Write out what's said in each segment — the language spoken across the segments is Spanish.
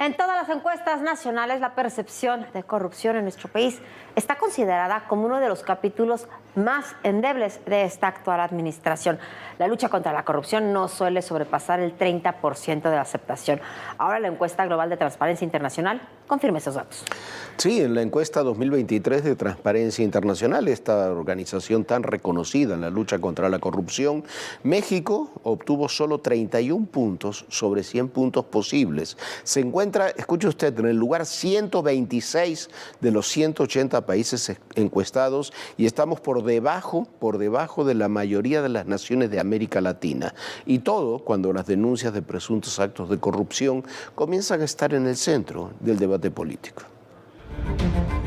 En todas las encuestas nacionales, la percepción de corrupción en nuestro país está considerada como uno de los capítulos más endebles de esta actual administración. La lucha contra la corrupción no suele sobrepasar el 30% de la aceptación. Ahora la encuesta global de Transparencia Internacional confirma esos datos. Sí, en la encuesta 2023 de Transparencia Internacional, esta organización tan reconocida en la lucha contra la corrupción, México obtuvo solo 31 puntos sobre 100 puntos posibles. Se encuentra, escuche usted, en el lugar 126 de los 180 países encuestados y estamos por debajo de la mayoría de las naciones de América Latina. Y todo cuando las denuncias de presuntos actos de corrupción comienzan a estar en el centro del debate político.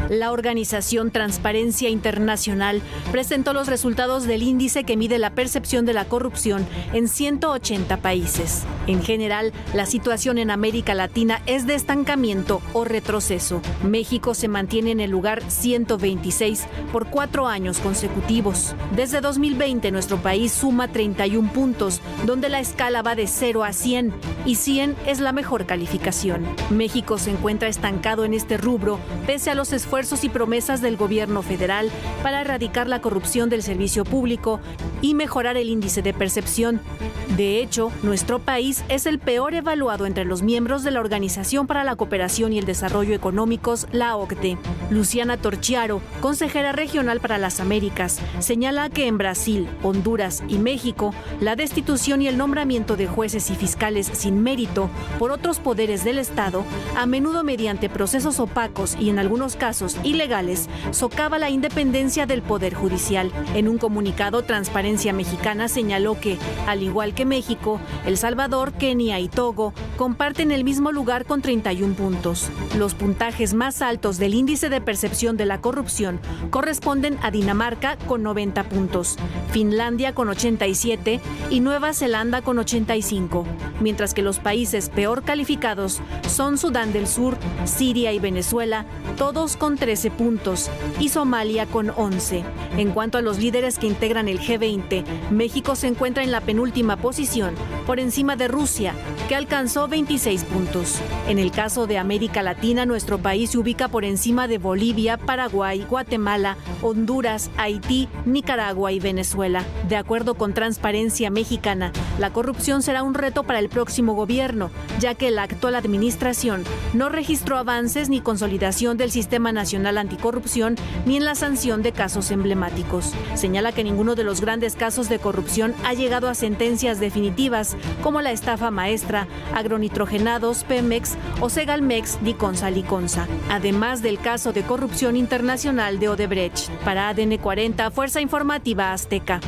La organización Transparencia Internacional presentó los resultados del índice que mide la percepción de la corrupción en 180 países. En general, la situación en América Latina es de estancamiento o retroceso. México se mantiene en el lugar 126 por 4 años consecutivos. Desde 2020, nuestro país suma 31 puntos, donde la escala va de 0 a 100, y 100 es la mejor calificación. México se encuentra estancado en este rubro, pese a los esfuerzos y promesas del gobierno federal para erradicar la corrupción del servicio público y mejorar el índice de percepción. De hecho, nuestro país es el peor evaluado entre los miembros de la Organización para la Cooperación y el Desarrollo Económicos, la OCDE. Luciana Torchiaro, consejera regional para las Américas, señala que en Brasil, Honduras y México, la destitución y el nombramiento de jueces y fiscales sin mérito por otros poderes del Estado, a menudo mediante procesos opacos y en algunos casos ilegales, socava la independencia del Poder Judicial. En un comunicado, Transparencia Mexicana señaló que, al igual que México, El Salvador, Kenia y Togo comparten el mismo lugar con 31 puntos. Los puntajes más altos del índice de percepción de la corrupción corresponden a Dinamarca con 90 puntos, Finlandia con 87 y Nueva Zelanda con 85, mientras que los países peor calificados son Sudán del Sur, Siria y Venezuela, todos con 13 puntos, y Somalia con 11. En cuanto a los líderes que integran el G20, México se encuentra en la penúltima posición, por encima de Rusia, que alcanzó 26 puntos. En el caso de América Latina, nuestro país se ubica por encima de Bolivia, Paraguay, Guatemala, Honduras, Haití, Nicaragua y Venezuela. De acuerdo con Transparencia Mexicana, la corrupción será un reto para el próximo gobierno, ya que la actual administración no registró avances ni consolidación del Sistema Nacional Anticorrupción ni en la sanción de casos emblemáticos. Señala que ninguno de los grandes casos de corrupción ha llegado a sentencias definitivas, como la estafa maestra, agronitrogenados, Pemex o Segalmex, Diconsa, Liconsa, además del caso de corrupción internacional de Odebrecht. Para ADN 40, Fuerza Informativa Azteca.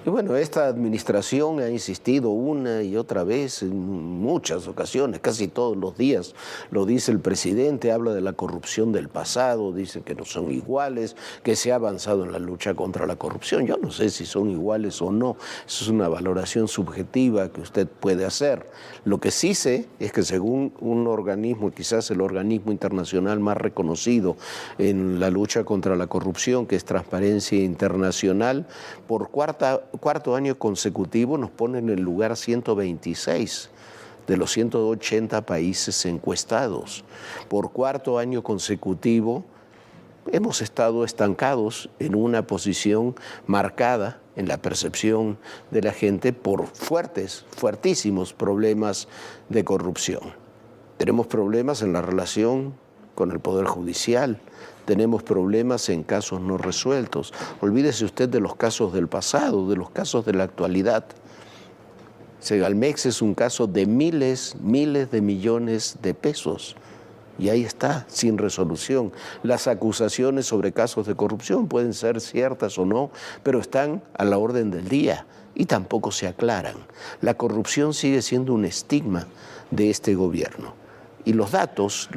Y bueno, esta administración ha insistido una y otra vez en muchas ocasiones, casi todos los días, lo dice el presidente, habla de la corrupción del pasado, dice que no son iguales, que se ha avanzado en la lucha contra la corrupción. Yo no sé si son iguales o no, eso es una valoración subjetiva que usted puede hacer. Lo que sí sé es que según un organismo, quizás el organismo internacional más reconocido en la lucha contra la corrupción, que es Transparencia Internacional, por cuarto año consecutivo nos pone en el lugar 126 de los 180 países encuestados. Por cuarto año consecutivo hemos estado estancados en una posición marcada en la percepción de la gente por fuertísimos problemas de corrupción. Tenemos problemas en la relación con el Poder Judicial, tenemos problemas en casos no resueltos. Olvídese usted de los casos del pasado, de los casos de la actualidad. Segalmex es un caso de miles de millones de pesos. Y ahí está, sin resolución. Las acusaciones sobre casos de corrupción pueden ser ciertas o no, pero están a la orden del día y tampoco se aclaran. La corrupción sigue siendo un estigma de este gobierno. Y los datos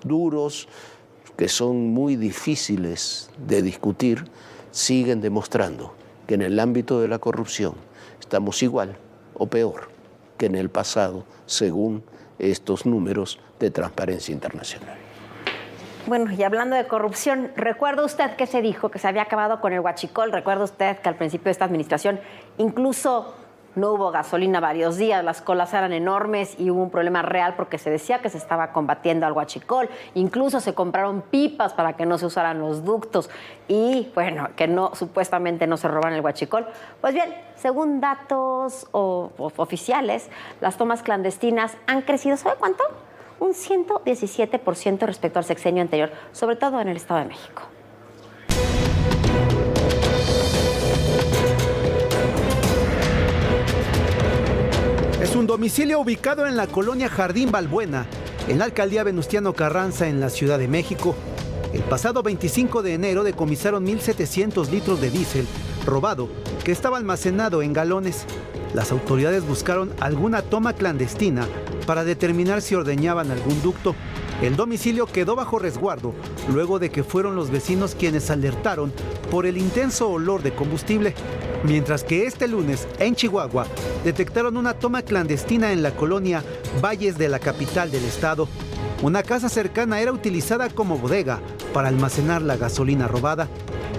duros, que son muy difíciles de discutir, siguen demostrando que en el ámbito de la corrupción estamos igual o peor que en el pasado, según estos números de Transparencia Internacional. Bueno, y hablando de corrupción, ¿recuerda usted que se dijo que se había acabado con el huachicol? ¿Recuerda usted que al principio de esta administración incluso No hubo gasolina varios días, las colas eran enormes y hubo un problema real porque se decía que se estaba combatiendo al huachicol. Incluso se compraron pipas para que no se usaran los ductos y, bueno, que no supuestamente no se robaran el huachicol. Pues bien, según datos oficiales, las tomas clandestinas han crecido, ¿sabe cuánto? Un 117% respecto al sexenio anterior, sobre todo en el Estado de México. Es un domicilio ubicado en la colonia Jardín Balbuena, en la alcaldía Venustiano Carranza, en la Ciudad de México. El pasado 25 de enero decomisaron 1.700 litros de diésel robado que estaba almacenado en galones. Las autoridades buscaron alguna toma clandestina para determinar si ordeñaban algún ducto. El domicilio quedó bajo resguardo luego de que fueron los vecinos quienes alertaron por el intenso olor de combustible. Mientras que este lunes, en Chihuahua, detectaron una toma clandestina en la colonia Valles de la capital del estado. Una casa cercana era utilizada como bodega para almacenar la gasolina robada.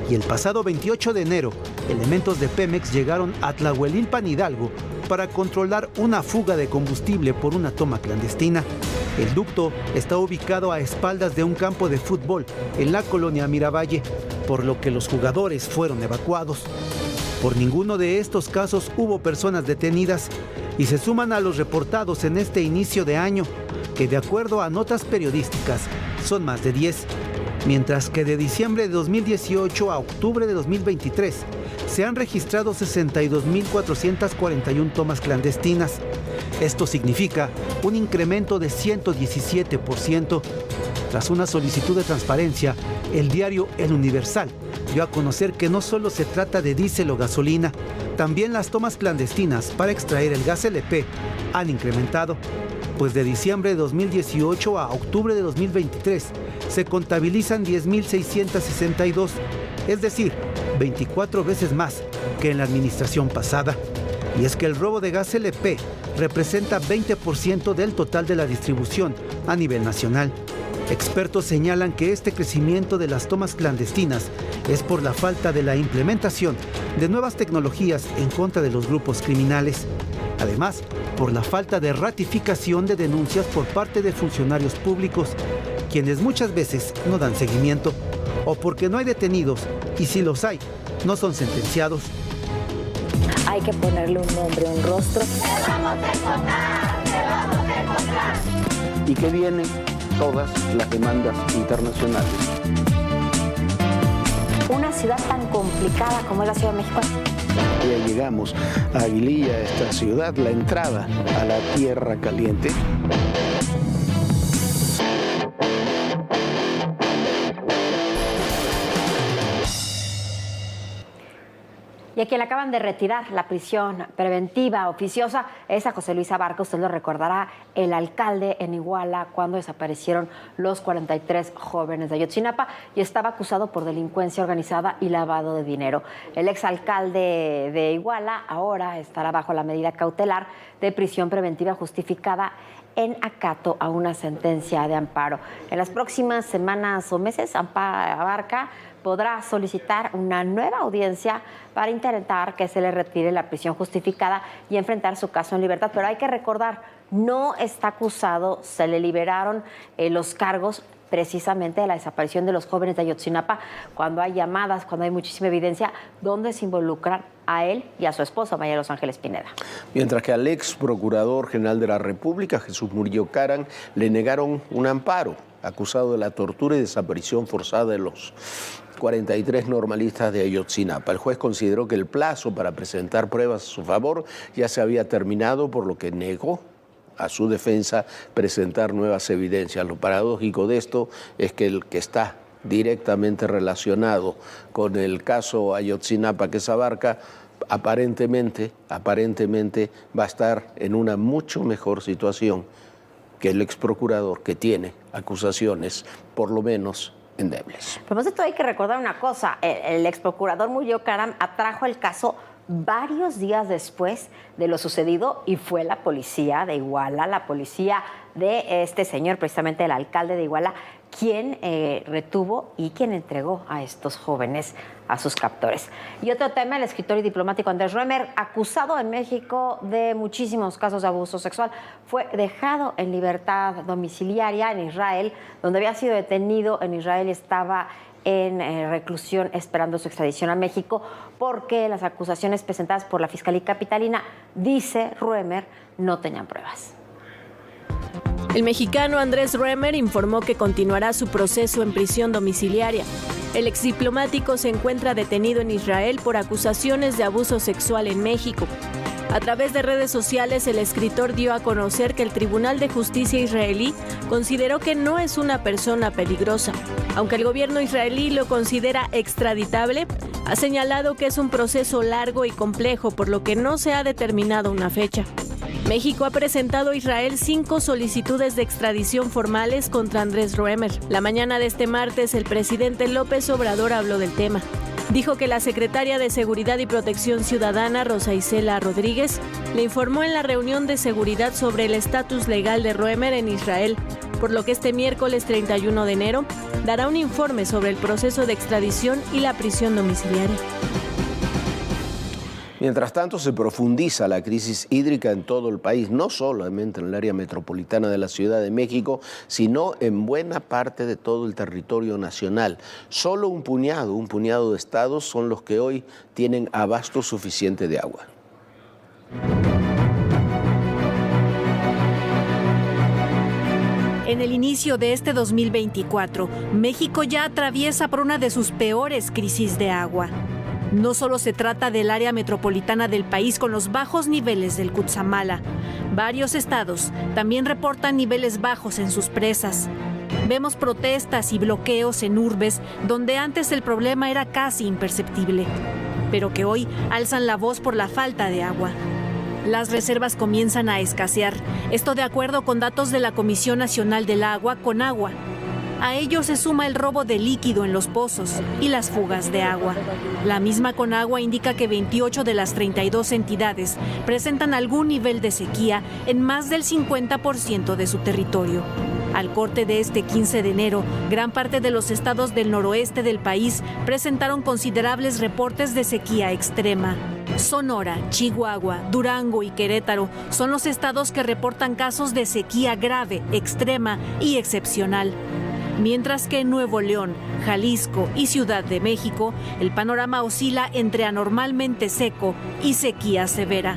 Y el pasado 28 de enero, elementos de Pemex llegaron a Tlahuelilpan, Hidalgo, para controlar una fuga de combustible por una toma clandestina. El ducto está ubicado a espaldas de un campo de fútbol en la colonia Miravalle, por lo que los jugadores fueron evacuados. Por ninguno de estos casos hubo personas detenidas y se suman a los reportados en este inicio de año, que de acuerdo a notas periodísticas son más de 10, mientras que de diciembre de 2018 a octubre de 2023 se han registrado 62.441 tomas clandestinas. Esto significa un incremento de 117%. Tras una solicitud de transparencia, el diario El Universal dio a conocer que no solo se trata de diésel o gasolina, también las tomas clandestinas para extraer el gas LP han incrementado, pues de diciembre de 2018 a octubre de 2023 se contabilizan 10.662, es decir, 24 veces más que en la administración pasada. Y es que el robo de gas LP representa 20% del total de la distribución a nivel nacional. Expertos señalan que este crecimiento de las tomas clandestinas es por la falta de la implementación de nuevas tecnologías en contra de los grupos criminales. Además, por la falta de ratificación de denuncias por parte de funcionarios públicos, quienes muchas veces no dan seguimiento, o porque no hay detenidos, y si los hay, no son sentenciados. Hay que ponerle un nombre, un rostro. ¡Te vamos a encontrar! ¡Te vamos a encontrar! Y que vienen todas las demandas internacionales. Una ciudad tan complicada como es la Ciudad de México. Ya llegamos a Aguililla, esta ciudad, la entrada a la Tierra Caliente. Y a quien le acaban de retirar la prisión preventiva oficiosa es a José Luis Abarca. Usted lo recordará, el alcalde en Iguala cuando desaparecieron los 43 jóvenes de Ayotzinapa y estaba acusado por delincuencia organizada y lavado de dinero. El exalcalde de Iguala ahora estará bajo la medida cautelar de prisión preventiva justificada en acato a una sentencia de amparo. En las próximas semanas o meses, Abarca podrá solicitar una nueva audiencia para intentar que se le retire la prisión justificada y enfrentar su caso en libertad. Pero hay que recordar, no está acusado, se le liberaron los cargos precisamente de la desaparición de los jóvenes de Ayotzinapa, cuando hay llamadas, cuando hay muchísima evidencia, donde se involucran a él y a su esposa, María de los Ángeles Pineda. Mientras que al ex procurador general de la República, Jesús Murillo Caram, le negaron un amparo, acusado de la tortura y desaparición forzada de los 43 normalistas de Ayotzinapa. El juez consideró que el plazo para presentar pruebas a su favor ya se había terminado, por lo que negó a su defensa presentar nuevas evidencias. Lo paradójico de esto es que el que está directamente relacionado con el caso Ayotzinapa, que es Abarca, aparentemente va a estar en una mucho mejor situación que el ex procurador, que tiene acusaciones por lo menos endebles. Pero esto hay que recordar una cosa, el ex procurador Murillo Caram atrajo el caso varios días después de lo sucedido, y fue la policía de Iguala, la policía de este señor, precisamente el alcalde de Iguala, quien retuvo y quien entregó a estos jóvenes a sus captores. Y otro tema, el escritor y diplomático Andrés Roemer, acusado en México de muchísimos casos de abuso sexual, fue dejado en libertad domiciliaria en Israel, donde había sido detenido en Israel y estaba en reclusión esperando su extradición a México, porque las acusaciones presentadas por la Fiscalía Capitalina, dice Roemer, no tenían pruebas. El mexicano Andrés Roemer informó que continuará su proceso en prisión domiciliaria. El exdiplomático se encuentra detenido en Israel por acusaciones de abuso sexual en México. A través de redes sociales, el escritor dio a conocer que el Tribunal de Justicia israelí consideró que no es una persona peligrosa. Aunque el gobierno israelí lo considera extraditable, ha señalado que es un proceso largo y complejo, por lo que no se ha determinado una fecha. México ha presentado a Israel 5 solicitudes de extradición formales contra Andrés Roemer. La mañana de este martes, el presidente López Obrador habló del tema. Dijo que la secretaria de Seguridad y Protección Ciudadana, Rosa Isela Rodríguez, le informó en la reunión de seguridad sobre el estatus legal de Roemer en Israel, por lo que este miércoles 31 de enero dará un informe sobre el proceso de extradición y la prisión domiciliaria. Mientras tanto, se profundiza la crisis hídrica en todo el país, no solamente en el área metropolitana de la Ciudad de México, sino en buena parte de todo el territorio nacional. Solo un puñado de estados son los que hoy tienen abasto suficiente de agua. En el inicio de este 2024, México ya atraviesa por una de sus peores crisis de agua. No solo se trata del área metropolitana del país con los bajos niveles del Cutzamala. Varios estados también reportan niveles bajos en sus presas. Vemos protestas y bloqueos en urbes donde antes el problema era casi imperceptible, pero que hoy alzan la voz por la falta de agua. Las reservas comienzan a escasear, esto de acuerdo con datos de la Comisión Nacional del Agua, Conagua. A ello se suma el robo de líquido en los pozos y las fugas de agua. La misma Conagua indica que 28 de las 32 entidades presentan algún nivel de sequía en más del 50% de su territorio. Al corte de este 15 de enero, gran parte de los estados del noroeste del país presentaron considerables reportes de sequía extrema. Sonora, Chihuahua, Durango y Querétaro son los estados que reportan casos de sequía grave, extrema y excepcional. Mientras que en Nuevo León, Jalisco y Ciudad de México, el panorama oscila entre anormalmente seco y sequía severa.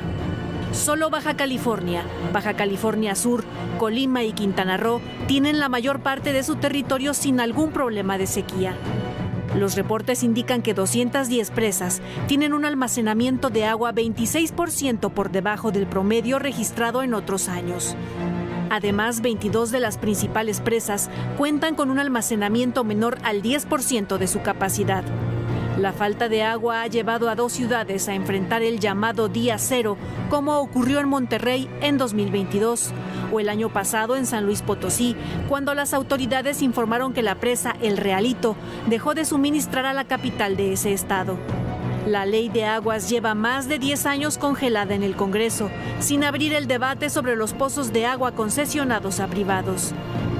Solo Baja California Sur, Colima y Quintana Roo tienen la mayor parte de su territorio sin algún problema de sequía. Los reportes indican que 210 presas tienen un almacenamiento de agua 26% por debajo del promedio registrado en otros años. Además, 22 de las principales presas cuentan con un almacenamiento menor al 10% de su capacidad. La falta de agua ha llevado a 2 ciudades a enfrentar el llamado Día Cero, como ocurrió en Monterrey en 2022, o el año pasado en San Luis Potosí, cuando las autoridades informaron que la presa El Realito dejó de suministrar a la capital de ese estado. La ley de aguas lleva más de 10 años congelada en el Congreso, sin abrir el debate sobre los pozos de agua concesionados a privados.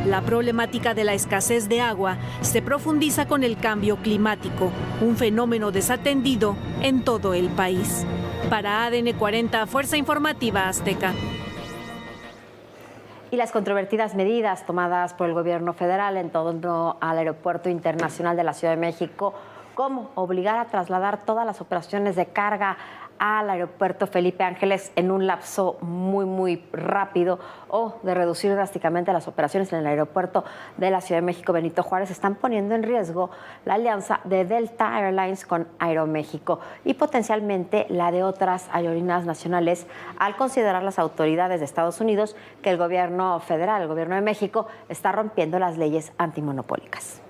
La problemática de la escasez de agua se profundiza con el cambio climático, un fenómeno desatendido en todo el país. Para ADN 40, Fuerza Informativa Azteca. Y las controvertidas medidas tomadas por el gobierno federal en torno al Aeropuerto Internacional de la Ciudad de México, como obligar a trasladar todas las operaciones de carga al aeropuerto Felipe Ángeles en un lapso muy rápido, o de reducir drásticamente las operaciones en el aeropuerto de la Ciudad de México Benito Juárez, están poniendo en riesgo la alianza de Delta Airlines con Aeroméxico y potencialmente la de otras aerolíneas nacionales, al considerar las autoridades de Estados Unidos que el gobierno federal, el gobierno de México, está rompiendo las leyes antimonopólicas.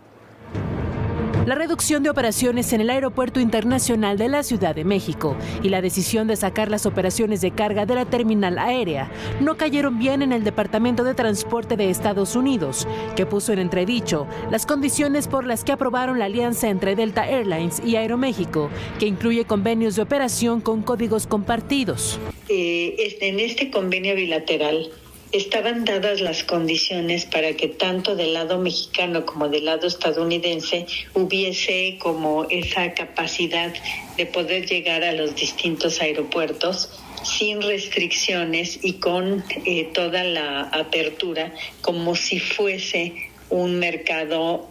La reducción de operaciones en el Aeropuerto Internacional de la Ciudad de México y la decisión de sacar las operaciones de carga de la terminal aérea no cayeron bien en el Departamento de Transporte de Estados Unidos, que puso en entredicho las condiciones por las que aprobaron la alianza entre Delta Airlines y Aeroméxico, que incluye convenios de operación con códigos compartidos. En este convenio bilateral estaban dadas las condiciones para que tanto del lado mexicano como del lado estadounidense hubiese como esa capacidad de poder llegar a los distintos aeropuertos sin restricciones y con toda la apertura, como si fuese un mercado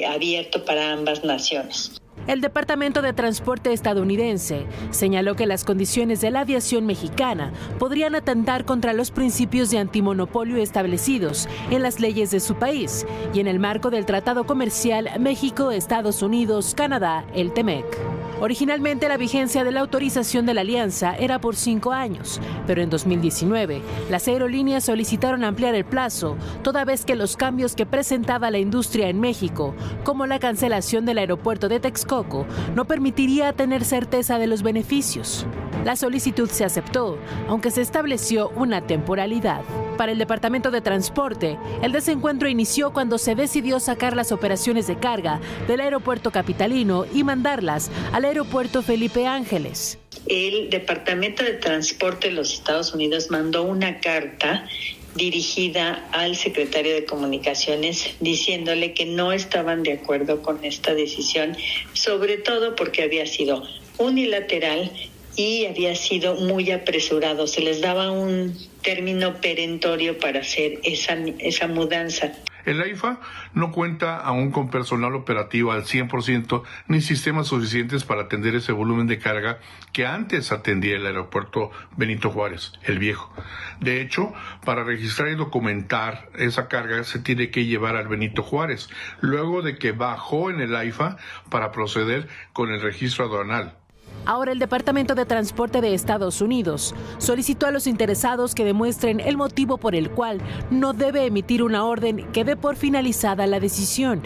abierto para ambas naciones. El Departamento de Transporte estadounidense señaló que las condiciones de la aviación mexicana podrían atentar contra los principios de antimonopolio establecidos en las leyes de su país y en el marco del Tratado Comercial México-Estados Unidos-Canadá, el TEMEC. Originalmente la vigencia de la autorización de la alianza era por 5 años, pero en 2019 las aerolíneas solicitaron ampliar el plazo, toda vez que los cambios que presentaba la industria en México, como la cancelación del aeropuerto de Texcoco, no permitiría tener certeza de los beneficios. La solicitud se aceptó, aunque se estableció una temporalidad. Para el Departamento de Transporte, el desencuentro inició cuando se decidió sacar las operaciones de carga del aeropuerto capitalino y mandarlas al aeropuerto Felipe Ángeles. El Departamento de Transporte de los Estados Unidos mandó una carta dirigida al secretario de Comunicaciones diciéndole que no estaban de acuerdo con esta decisión, sobre todo porque había sido unilateral y había sido muy apresurado. Se les daba un término perentorio para hacer esa mudanza. El AIFA no cuenta aún con personal operativo al 100% ni sistemas suficientes para atender ese volumen de carga que antes atendía el aeropuerto Benito Juárez, el viejo. De hecho, para registrar y documentar esa carga se tiene que llevar al Benito Juárez, luego de que bajó en el AIFA para proceder con el registro aduanal. Ahora el Departamento de Transporte de Estados Unidos solicitó a los interesados que demuestren el motivo por el cual no debe emitir una orden que dé por finalizada la decisión.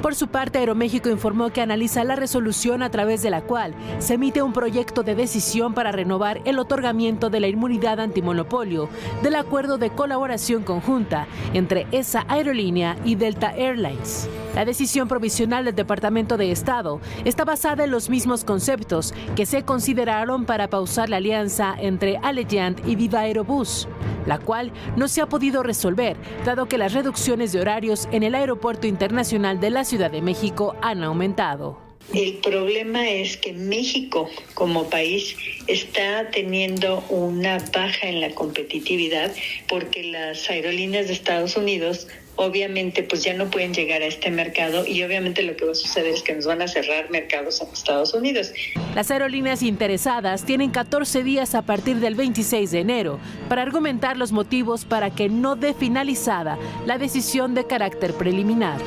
Por su parte, Aeroméxico informó que analiza la resolución a través de la cual se emite un proyecto de decisión para renovar el otorgamiento de la inmunidad antimonopolio del acuerdo de colaboración conjunta entre esa aerolínea y Delta Airlines. La decisión provisional del Departamento de Estado está basada en los mismos conceptos que se consideraron para pausar la alianza entre Allegiant y Viva Aerobús, la cual no se ha podido resolver, dado que las reducciones de horarios en el Aeropuerto Internacional de la Ciudad de México han aumentado. El problema es que México como país está teniendo una baja en la competitividad porque las aerolíneas de Estados Unidos obviamente pues ya no pueden llegar a este mercado y obviamente lo que va a suceder es que nos van a cerrar mercados en Estados Unidos. Las aerolíneas interesadas tienen 14 días a partir del 26 de enero para argumentar los motivos para que no dé finalizada la decisión de carácter preliminar.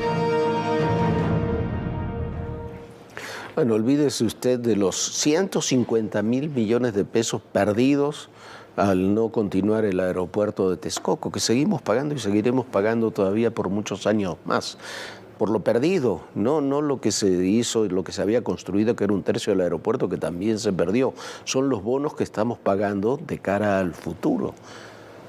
Bueno, olvídese usted de los 150,000 millones de pesos perdidos al no continuar el aeropuerto de Texcoco, que seguimos pagando y seguiremos pagando todavía por muchos años más. Por lo perdido, no lo que se hizo, lo que se había construido, que era 1/3 del aeropuerto, que también se perdió. Son los bonos que estamos pagando de cara al futuro.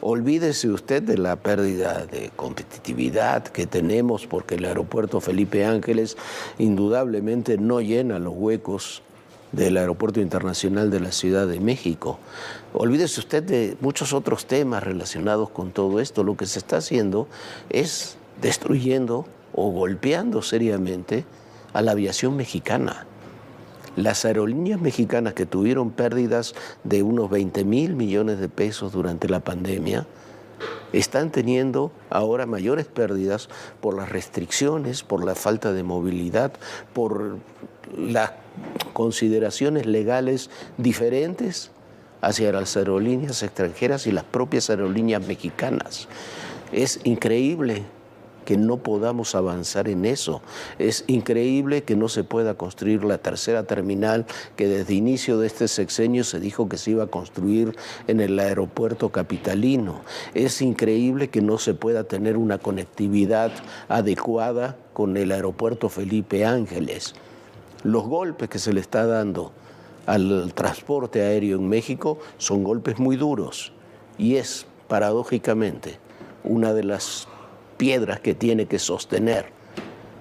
Olvídese usted de la pérdida de competitividad que tenemos porque el aeropuerto Felipe Ángeles indudablemente no llena los huecos del Aeropuerto Internacional de la Ciudad de México. Olvídese usted de muchos otros temas relacionados con todo esto. Lo que se está haciendo es destruyendo o golpeando seriamente a la aviación mexicana. Las aerolíneas mexicanas que tuvieron pérdidas de unos 20,000 millones de pesos durante la pandemia están teniendo ahora mayores pérdidas por las restricciones, por la falta de movilidad, por las consideraciones legales diferentes hacia las aerolíneas extranjeras y las propias aerolíneas mexicanas. Es increíble que no podamos avanzar en eso. Es increíble que no se pueda construir la tercera terminal que desde inicio de este sexenio se dijo que se iba a construir en el aeropuerto capitalino. Es increíble que no se pueda tener una conectividad adecuada con el aeropuerto Felipe Ángeles. Los golpes que se le está dando al transporte aéreo en México son golpes muy duros y es, paradójicamente, una de las piedras que tiene que sostener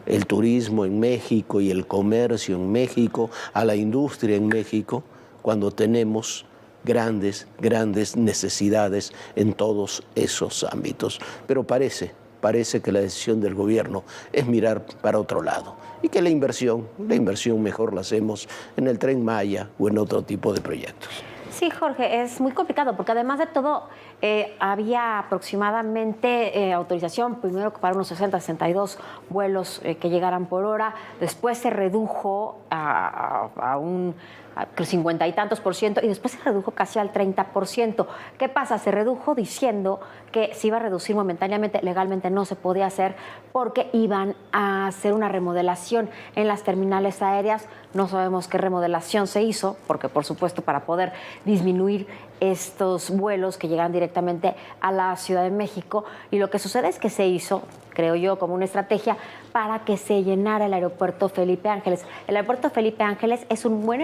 el turismo en México y el comercio en México, a la industria en México, cuando tenemos grandes necesidades en todos esos ámbitos. Pero parece que la decisión del gobierno es mirar para otro lado y que la inversión mejor la hacemos en el Tren Maya o en otro tipo de proyectos. Sí, Jorge, es muy complicado porque además de todo había aproximadamente autorización primero para unos 62 vuelos que llegaran por hora, después se redujo a un 50 y tantos % y después se redujo casi al 30%. ¿Qué pasa? Se redujo diciendo que se iba a reducir momentáneamente, legalmente no se podía hacer porque iban a hacer una remodelación en las terminales aéreas. No sabemos qué remodelación se hizo, porque por supuesto para poder disminuir estos vuelos que llegan directamente a la Ciudad de México, y lo que sucede es que se hizo, creo yo, como una estrategia para que se llenara el aeropuerto Felipe Ángeles. El aeropuerto Felipe Ángeles es un buen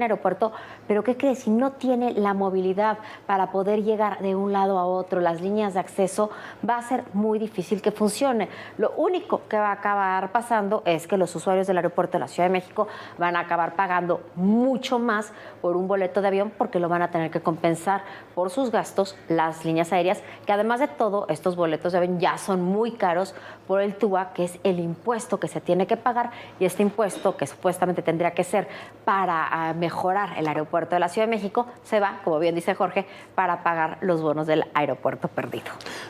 aeropuerto, pero ¿qué crees? Si no tiene la movilidad para poder llegar de un lado a otro, las líneas de acceso, va a ser muy difícil que funcione. Lo único que va a acabar pasando es que los usuarios del aeropuerto de la Ciudad de México van a acabar pagando mucho más por un boleto de avión porque lo van a tener que compensar por sus gastos las líneas aéreas, que además de todo, estos boletos de avión ya son muy caros por el TUA, que es el impuesto que se tiene que pagar, y este impuesto, que supuestamente tendría que ser para mejorar el aeropuerto de la Ciudad de México, se va, como bien dice Jorge, para pagar los bonos del aeropuerto perdido.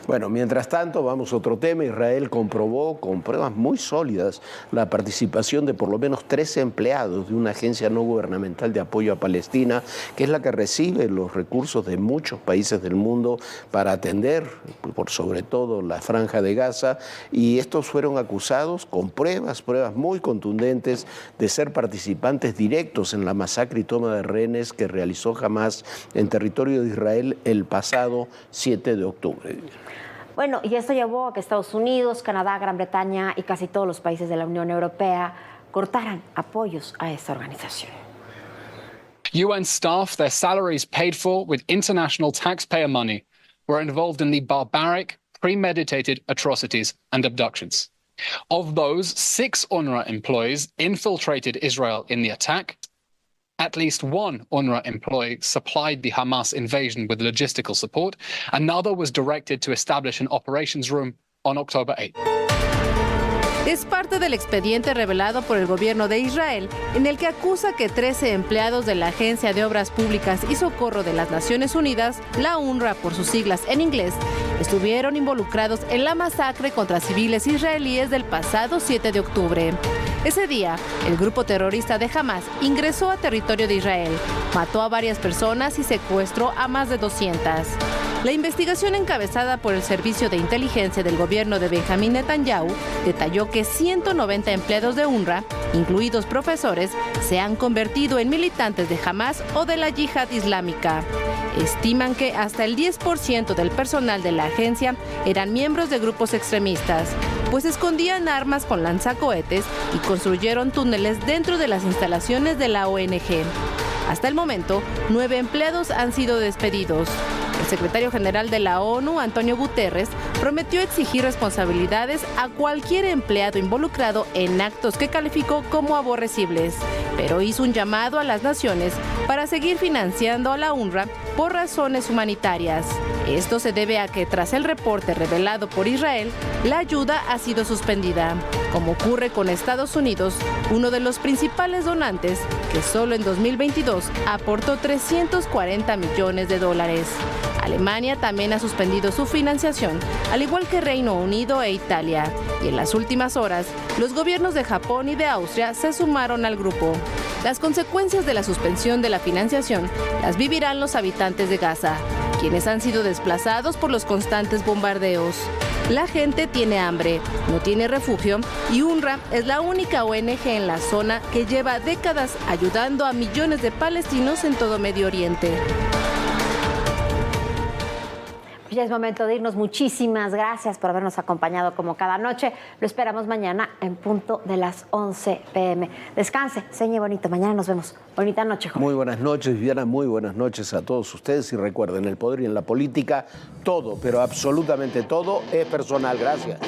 Bueno, mientras tanto, vamos a otro tema. Israel comprobó con pruebas muy sólidas la participación de por lo menos 13 empleados de una agencia no gubernamental de apoyo a Palestina, que es la que recibe los recursos de muchos países del mundo para atender, por sobre todo, la Franja de Gaza, y estos fueron acusados con pruebas muy contundentes de ser participantes directos en la masacre y toma de rehenes que realizó Hamás en territorio de Israel el pasado 7 de octubre. Bueno, y esto llevó a que Estados Unidos, Canadá, Gran Bretaña y casi todos los países de la Unión Europea cortaran apoyos a esta organización. UN staff, their salaries paid for with international taxpayer money, were involved in the barbaric, premeditated atrocities and abductions. Of those, 6 UNRWA employees infiltrated Israel in the attack. At least 1 UNRWA employee supplied the Hamas invasion with logistical support. Another was directed to establish an operations room on October 8th. Es parte del expediente revelado por el gobierno de Israel, en el que acusa que 13 empleados de la Agencia de Obras Públicas y Socorro de las Naciones Unidas, la UNRWA por sus siglas en inglés, estuvieron involucrados en la masacre contra civiles israelíes del pasado 7 de octubre. Ese día, el grupo terrorista de Hamás ingresó a territorio de Israel, mató a varias personas y secuestró a más de 200. La investigación encabezada por el Servicio de Inteligencia del gobierno de Benjamín Netanyahu detalló que 190 empleados de UNRWA, incluidos profesores, se han convertido en militantes de Hamás o de la Yihad Islámica. Estiman que hasta el 10% del personal de la agencia eran miembros de grupos extremistas, pues escondían armas con lanzacohetes y construyeron túneles dentro de las instalaciones de la ONG. Hasta el momento, 9 empleados han sido despedidos. El secretario general de la ONU, Antonio Guterres, prometió exigir responsabilidades a cualquier empleado involucrado en actos que calificó como aborrecibles, pero hizo un llamado a las naciones para seguir financiando a la UNRWA por razones humanitarias. Esto se debe a que tras el reporte revelado por Israel, la ayuda ha sido suspendida, como ocurre con Estados Unidos, uno de los principales donantes, que solo en 2022 aportó $340 millones. Alemania también ha suspendido su financiación, al igual que Reino Unido e Italia. Y en las últimas horas, los gobiernos de Japón y de Austria se sumaron al grupo. Las consecuencias de la suspensión de la financiación las vivirán los habitantes de Gaza, quienes han sido desplazados por los constantes bombardeos. La gente tiene hambre, no tiene refugio, y UNRWA es la única ONG en la zona que lleva décadas ayudando a millones de palestinos en todo Medio Oriente. Ya es momento de irnos. Muchísimas gracias por habernos acompañado como cada noche. Lo esperamos mañana en punto de las 11 p.m. Descanse, señor bonito. Mañana nos vemos. Bonita noche, Jorge. Muy buenas noches, Viviana. Muy buenas noches a todos ustedes. Y recuerden, el poder y en la política, todo, pero absolutamente todo es personal. Gracias.